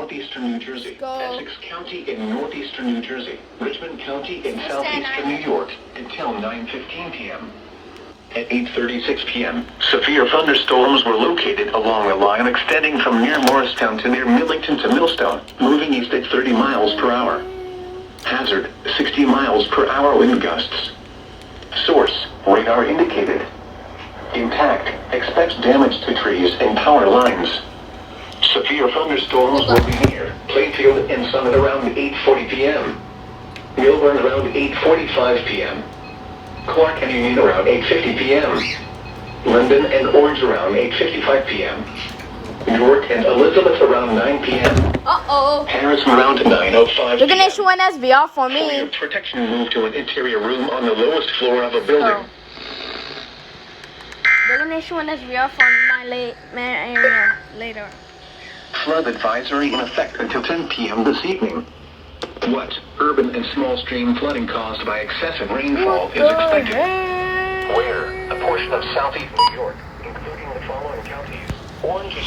northeastern New Jersey, go. Essex County in northeastern New Jersey, Richmond County in southeastern New York until 9:15 p.m. At 8:36 p.m., severe thunderstorms were located along a line extending from near Morristown to near Millington to Millstone, moving east at 30 miles per hour. Hazard, 60 miles per hour wind gusts. Source, radar indicated. Impact, expect damage to trees and power lines. Severe thunderstorms will be near Plainfield and Summit around 8:40 p.m. Milburn around 8:45 p.m. Clark and Union around 8:50 p.m. London and Orange around 8:55 p.m. York and Elizabeth around 9 p.m. Uh-oh. Paris around 9:05 They're gonna p.m. issue an SVR for For your me. protection, move to an interior room on the lowest floor of a building. They're gonna issue an SVR for my area later. Flood advisory in effect until 10 p.m. this evening. What? Urban and small stream flooding caused by excessive rainfall is expected. Where? A portion of southeast New York, including the following counties: Orange.